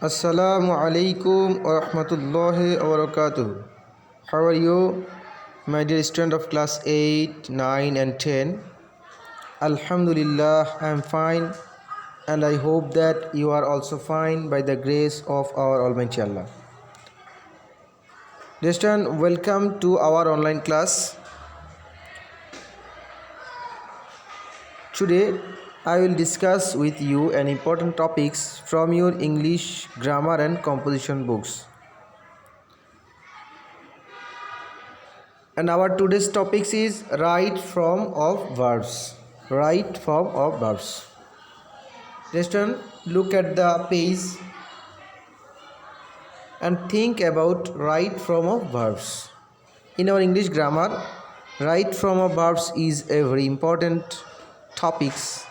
Assalamu alaikum wa rahmatullahi wa barakatuh. How are you, my dear student of class 8, 9 and 10? Alhamdulillah, I am fine and I hope that you are also fine by the grace of our Almighty Allah. Dear student, welcome to our online class. Today I will discuss with you an important topics from your English grammar and composition books. And our today's topics is right form of verbs. Right form of verbs. Just look at the page and think about right form of verbs. In our English grammar, right form of verbs is a very important topics.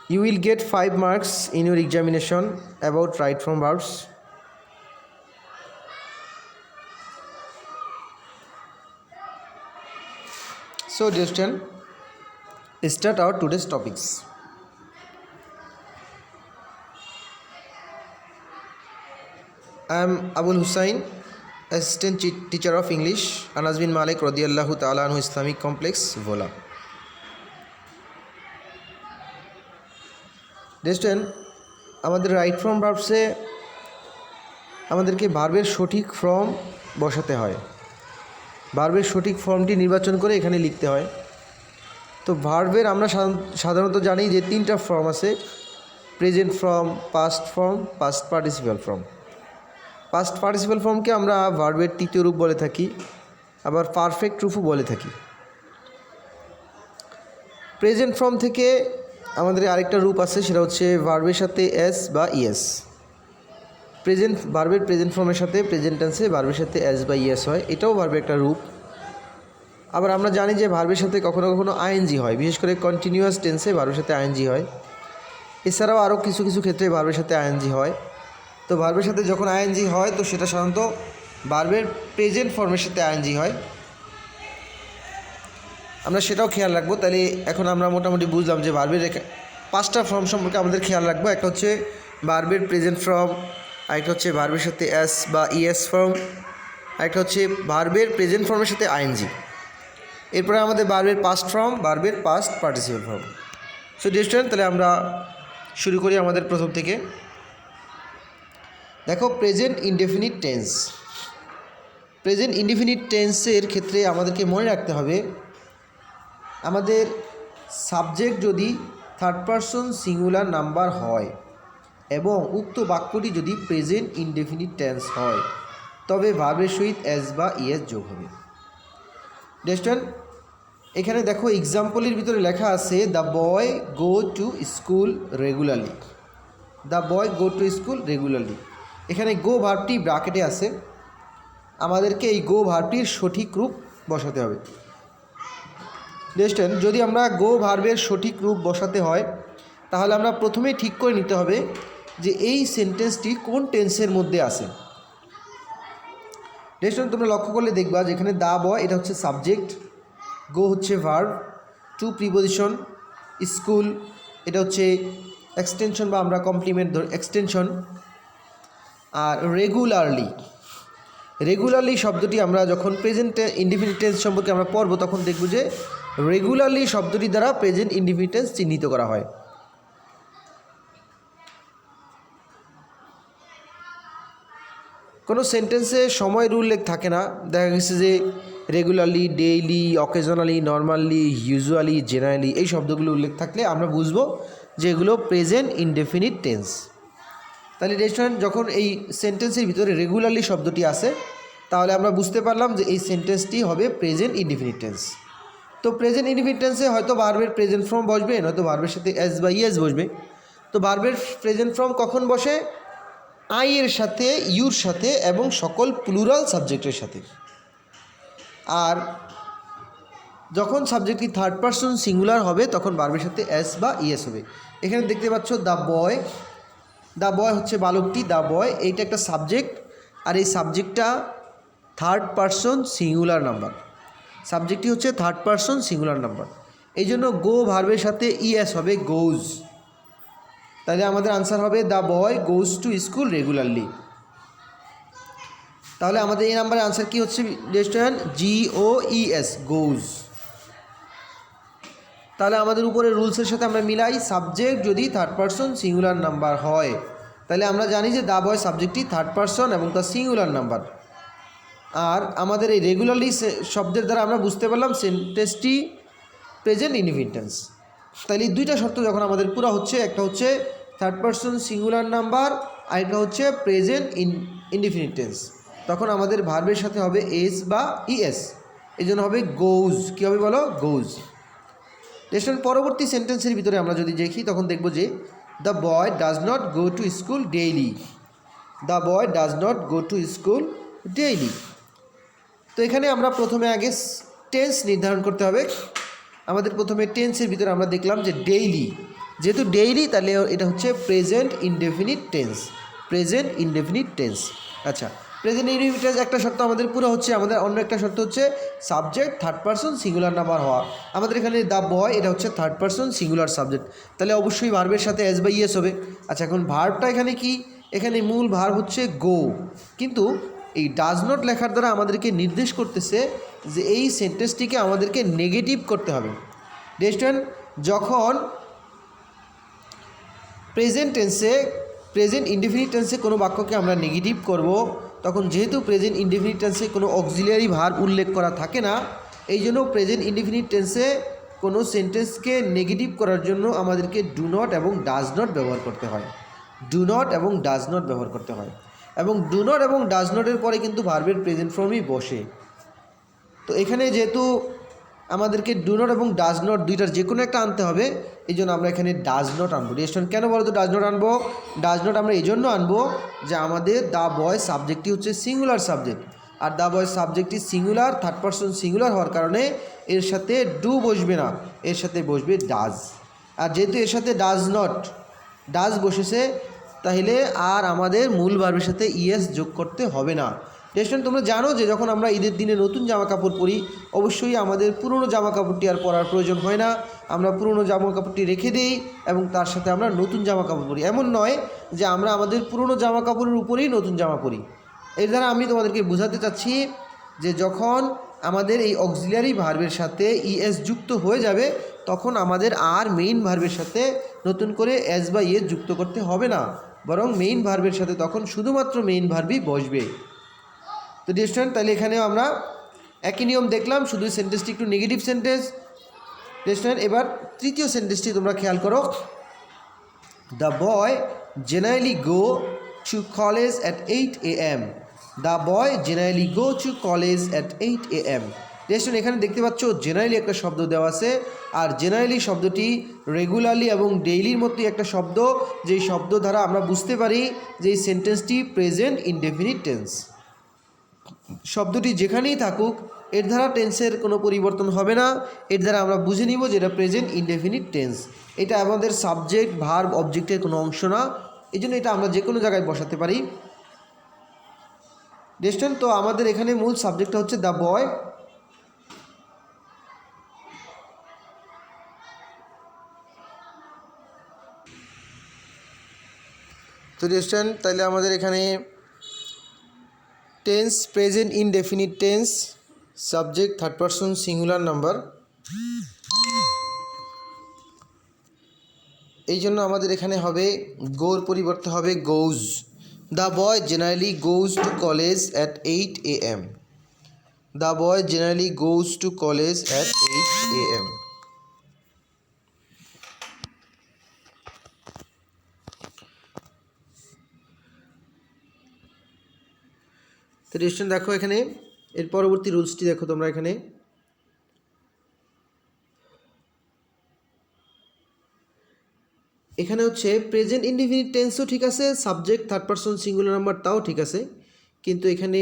You will get 5 marks in your examination about right form verbs. So dear student, start our today's topics. I am Abul Hussain, assistant teacher of English, Anas bin Malik radiyallahu ta'ala anhu Islamic Complex, Vola. Dear student, আমাদের right form ভার্বসে আমাদেরকে ভার্বের সঠিক form বসাতে হয়। ভার্বের সঠিক ফর্মটি নির্বাচন করে এখানে লিখতে হয়। তো ভার্বের আমরা সাধারণত জানি যে 3টা ফর্ম আছে: present form, past form, past participle form. Past participle ফর্মকে আমরা ভার্বের তৃতীয় রূপ বলে থাকি, আবার পারফেক্ট রূপও বলে থাকি। প্রেজেন্ট ফর্ম থেকে আমাদের আরেকটা রূপ আছে, সেটা হচ্ছে ভার্বের সাথে এস বা ইএস। ভার্বের প্রেজেন্ট ফর্মের সাথে প্রেজেন্ট টেন্সে ভার্বের সাথে এস বা ইএস হয়, এটাও ভার্বের একটা রূপ। আবার আমরা জানি যে ভার্বের সাথে কখনো কখনো আইএনজি হয়, বিশেষ করে কন্টিনিউয়াস টেন্সে ভার্বের সাথে আইএনজি হয়। এছাড়াও আরও কিছু কিছু ক্ষেত্রে ভার্বের সাথে আইএনজি হয়। তো ভার্বের সাথে যখন আইএনজি হয় তো সেটা সাধারণত ভার্বের প্রেজেন্ট ফর্মের সাথে আইএনজি হয়, আমরা সেটাও খেয়াল রাখবো। তাহলে এখন আমরা মোটামুটি বুঝলাম যে ভার্বের 5টা ফর্ম সম্পর্কে আমাদের খেয়াল রাখবো। একটা হচ্ছে ভার্বের প্রেজেন্ট ফর্ম, আরেকটা হচ্ছে ভার্বের সাথে এস বা ইএস ফর্ম, আরেকটা হচ্ছে ভার্বের প্রেজেন্ট ফর্মের সাথে আইএনজি। এরপরে আমাদের ভার্বের পাস্ট ফর্ম, ভার্বের past participle form. So dear student, তাহলে আমরা শুরু করি আমাদের প্রথম থেকে। দেখো, present indefinite tense. Present indefinite টেন্সের ক্ষেত্রে আমাদেরকে মনে রাখতে হবে, আমাদের সাবজেক্ট যদি থার্ড পারসন সিঙ্গুলার নাম্বার হয় এবং উক্ত বাক্যটি যদি প্রেজেন্ট ইনডেফিনিট টেন্স হয়, তবে ভার্বের সহিত এস বা ইএস যোগ হবে। ডিয়ার, এখানে দেখো এক্সাম্পলের ভিতরে লেখা আছে the boy go to school regularly. The boy go to school regularly. এখানে গো ভার্বটি ব্র্যাকেটে আছে, আমাদেরকে এই গো ভার্বটির সঠিক রূপ বসাতে হবে। ডিয়ার, যদি আমরা গো ভার্বের সঠিক রূপ বসাতে হয় তাহলে আমরা প্রথমেই ঠিক করে নিতে হবে যে এই সেন্টেন্সটি কোন টেন্সের মধ্যে আছে। ডিয়ার, তোমরা লক্ষ্য করলে দেখবা যেখানে দ্য বয় এটা হচ্ছে সাবজেক্ট, গো হচ্ছে ভার্ব, টু প্রিপোজিশন, স্কুল এটা হচ্ছে এক্সটেনশন বা আমরা কমপ্লিমেন্ট এক্সটেনশন, আর রেগুলারলি শব্দটি আমরা যখন প্রেজেন্ট ইনডেফিনিট টেন্স সম্পর্কে আমরা পড়ব তখন দেখব যে রেগুলারলি শব্দটি দ্বারা প্রেজেন্ট ইনডেফিনিট টেন্স চিহ্নিত করা হয়। কোনো সেন্টেন্সে সময়ের উল্লেখ থাকে না, দেখা গেছে যে regularly, daily, occasionally, normally, usually, generally এই শব্দগুলো উল্লেখ থাকলে আমরা বুঝবো যে এগুলো প্রেজেন্ট ইনডেফিনিট টেন্স। তাহলে রেস্টুরেন্ট যখন এই সেন্টেন্সের ভিতরে রেগুলারলি শব্দটি আসে তাহলে আমরা বুঝতে পারলাম যে এই সেন্টেন্সটি হবে প্রেজেন্ট ইনডেফিনিট টেন্স। তো প্রেজেন্ট ইনডেফিনিট টেন্সে হয়তো ভার্বের প্রেজেন্ট ফর্ম বসবে, নয়তো ভার্বের সাথে এস বা ইএস বসবে। তো ভার্বের প্রেজেন্ট ফর্ম কখন বসে? আই এর সাথে, ইউর সাথে এবং সকল প্লুরাল সাবজেক্টের সাথে। আর যখন সাবজেক্টটি থার্ড পারসন সিঙ্গুলার হবে তখন ভার্বের সাথে এস বা ইএস হবে। এখানে দেখতে পাচ্ছ দ্য বয় হচ্ছে বালকটি, দ্য বয় এইটা একটা সাবজেক্ট, আর এই সাবজেক্টটা থার্ড পারসন সিঙ্গুলার নাম্বার। সাবজেক্টটি হচ্ছে থার্ড পারসন সিঙ্গুলার নাম্বার, এই জন্য গো ভার্বের সাথে ইএস হবে, গোজ। তাহলে আমাদের আনসার হবে the boy goes to school regularly. তাহলে আমাদের এই নাম্বারের আনসার কি হচ্ছে স্টুডেন্ট? GOES, গোজ। তাহলে আমাদের উপরে রুলসের সাথে আমরা মিলাই, সাবজেক্ট যদি থার্ড পারসন সিঙ্গুলার নাম্বার হয়, তাহলে আমরা জানি যে দ্য বয় সাবজেক্টটি থার্ড পারসন এবং তার সিঙ্গুলার নাম্বার। আর আমাদের এই রেগুলারলি শব্দের দ্বারা আমরা বুঝতে পারলাম সেন্টেন্সটি প্রেজেন্ট ইনডিফিনিট টেন্স। তাহলে এই দুইটা শর্ত যখন আমাদের পুরো হচ্ছে, একটা হচ্ছে থার্ড পারসন সিঙ্গুলার নাম্বার, আর একটা হচ্ছে প্রেজেন্ট ইনডিফিনিট টেন্স, তখন আমাদের ভার্বের সাথে হবে এস বা ইএস, এই জন্য হবে গোজ। কী হবে বলো? গোজ। নেক্সট পরবর্তী সেন্টেন্সের ভিতরে আমরা যদি দেখি তখন দেখব যে the boy does not go to school daily. The boy does not go to school daily. তো এখানে আমরা প্রথমে আগে টেন্স নির্ধারণ করতে হবে। আমাদের প্রথমে টেন্সের ভিতরে আমরা দেখলাম যে ডেইলি, যেহেতু ডেইলি তাহলে এটা হচ্ছে present indefinite tense. Present indefinite tense. আচ্ছা, প্রেজেন্ট ইনডেফিনিট টেন্স একটা শর্ত আমাদের পুরো হচ্ছে, আমাদের অন্য একটা শর্ত হচ্ছে subject third person singular number হওয়া। আমাদের এখানে দ্য বয় এটা হচ্ছে থার্ড পারসন সিঙ্গুলার সাবজেক্ট, তাহলে অবশ্যই ভার্বের সাথে এস বা ইএস হবে। আচ্ছা, এখন ভার্বটা এখানে কি? এখানে মূল ভার্ব হচ্ছে গো, কিন্তু এই ডাজ নট লেখার দ্বারা আমাদেরকে নির্দেশ করতেছে যে এই সেন্টেন্সটিকে আমাদেরকে নেগেটিভ করতে হবে। স্টুডেন্ট, যখন প্রেজেন্ট টেন্সে, প্রেজেন্ট ইনডেফিনিট টেন্সে কোনো বাক্যকে আমরা নেগেটিভ করব, তখন যেহেতু প্রেজেন্ট ইনডেফিনিট টেন্সে কোনো অক্সিলিয়ারি ভার্ব উল্লেখ করা থাকে না, এই জন্য প্রেজেন্ট ইনডেফিনিট টেন্সে কোনো সেন্টেন্সকে নেগেটিভ করার জন্য আমাদেরকে ডু নট এবং ডাজ নট ব্যবহার করতে হয়। ডু নট এবং ডাজ নট ব্যবহার করতে হয়, এবং ডু নট এবং ডাজ নটের পরে কিন্তু ভার্বের প্রেজেন্ট ফর্মই বসে। তো এখানে যেহেতু আমাদেরকে ডু নট এবং ডাজ নট দুইটার যে কোনো একটা আনতে হবে, এই জন্য আমরা এখানে ডাজ নট আনবো। রেস্টুরেন্ট কেন বলো তো ডাজ নট আনবো? ডাজ নট আমরা এই জন্য আনবো যে আমাদের দ্য বয় সাবজেক্টটি হচ্ছে সিঙ্গুলার সাবজেক্ট, আর দ্য বয় সাবজেক্টটি সিঙ্গুলার, থার্ড পারসন সিঙ্গুলার হওয়ার কারণে এর সাথে ডু বসবে না, এর সাথে বসবে ডাজ। আর যেহেতু এর সাথে ডাজ বসেছে, তাহলে আর আমাদের মূল ভার্বের সাথে ইএস যোগ করতে হবে না। রেস্টুরেন্ট, তোমরা জানো যে যখন আমরা ঈদের দিনে নতুন জামা কাপড় পরি, অবশ্যই আমাদের পুরনো জামা কাপড়টি আর পরার প্রয়োজন হয় না, আমরা পুরনো জামা কাপড়টি রেখে দিই এবং তার সাথে আমরা নতুন জামা কাপড় পরি। এমন নয় যে আমরা আমাদের পুরনো জামা কাপড়ের উপরেই নতুন জামা পরি। এর দ্বারা আমি তোমাদেরকে বোঝাতে চাচ্ছি যে যখন আমাদের এই অক্সিলিয়ারি ভার্বের সাথে ইএস যুক্ত হয়ে যাবে, তখন আমাদের আর মেইন ভার্বের সাথে নতুন করে এস বা ইএস যুক্ত করতে হবে না, বরং মেইন ভার্বের সাথে তখন শুধুমাত্র মেইন ভার্বই বসবে। তো স্টুডেন্ট, তাহলে এখানেও আমরা একই নিয়ম দেখলাম, শুধু সেন্টেন্সটি একটু নেগেটিভ সেন্টেন্স। স্টুডেন্ট, এবার তৃতীয় সেন্টেন্সটি তোমরা খেয়াল করো। The boy generally go to college at 8 AM। The boy generally go to college at 8 AM। Student, এখানে দেখতে পাচ্ছ জেনারেলি একটা শব্দ দেওয়া আছে, আর জেনারেলি শব্দটি রেগুলারলি এবং ডেইলির মতোই একটা শব্দ, যেই শব্দ দ্বারা আমরা বুঝতে পারি যে এই সেন্টেন্সটি প্রেজেন্ট ইনডেফিনিট টেন্স। শব্দটি যেখানেই থাকুক এর দ্বারা টেন্সের কোনো পরিবর্তন হবে না, এর দ্বারা আমরা বুঝে নিব যে এটা প্রেজেন্ট ইনডেফিনিট টেন্স। এটা আমাদের সাবজেক্ট ভার্ব অবজেক্টের কোনো অংশ না, এই জন্য এটা আমরা যে কোনো জায়গায় বসাতে পারি। স্টুডেন্ট, তো আমাদের এখানে মূল সাবজেক্টটা হচ্ছে দ্য বয়। তো স্টুডেন্ট, তাহলে আমাদের এখানে tense present indefinite tense, subject third person singular number, এই জন্য আমাদের এখানে হবে গোর পরিবর্তে হবে goes. The boy generally goes to college at 8 AM। The boy generally goes to college at 8 AM। তো স্টুডেন্ট দেখো, এখানে এর পরবর্তী রুলসটি দেখো তোমরা। এখানে হচ্ছে প্রেজেন্ট ইনডিফিনিট টেন্সও ঠিক আছে, subject third person singular number তাও ঠিক আছে, কিন্তু এখানে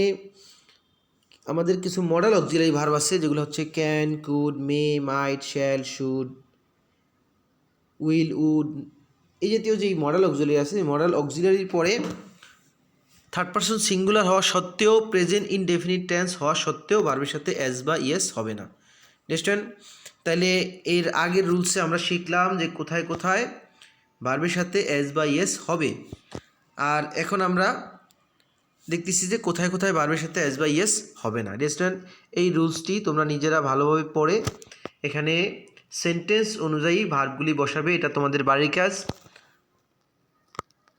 আমাদের কিছু মডেল অক্সিলারি ভার্ব আছে, যেগুলো হচ্ছে can, could, may, might, shall, should, will, would, এই জাতীয় যেই মডেল অক্সিলারি আছে, মডেল অক্সিলারির পরে থার্ড পারসন সিঙ্গুলার হওয়া সত্ত্বেও, প্রেজেন্ট ইনডেফিনিট টেন্স হওয়া সত্ত্বেও ভার্বের সাথে এস বা ইয়েস হবে না। নেক্সট, তাহলে এর আগের রুলসে আমরা শিখলাম যে কোথায় কোথায় ভার্বের সাথে এস বা ইয়েস হবে। আর এখন আমরা দেখতেছি যে কোথায় কোথায় ভার্বের সাথে এস বা ইয়েস হবে না। রেস্টুরেন্ট এই রুলসটি তোমরা নিজেরা ভালোভাবে পড়ে এখানে সেন্টেন্স অনুযায়ী ভার্বগুলি বসাবে, এটা তোমাদের বাড়ির কাজ।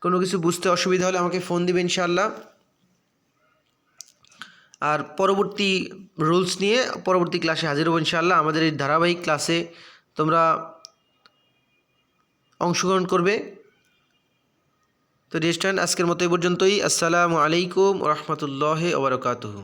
কোনো কিছু বুঝতে অসুবিধা হলে আমাকে ফোন দিবে ইনশাআল্লাহ। আর পরবর্তী রুলস নিয়ে পরবর্তী ক্লাসে হাজির হবো ইনশাআল্লাহ। আমাদের এই ধারাবাহিক ক্লাসে তোমরা অংশগ্রহণ করবে। তো রেস্টুরেন্ট আজকের মতো এই পর্যন্তই। আসসালামু আলাইকুম ওয়া রাহমাতুল্লাহি ওয়া বারাকাতুহু।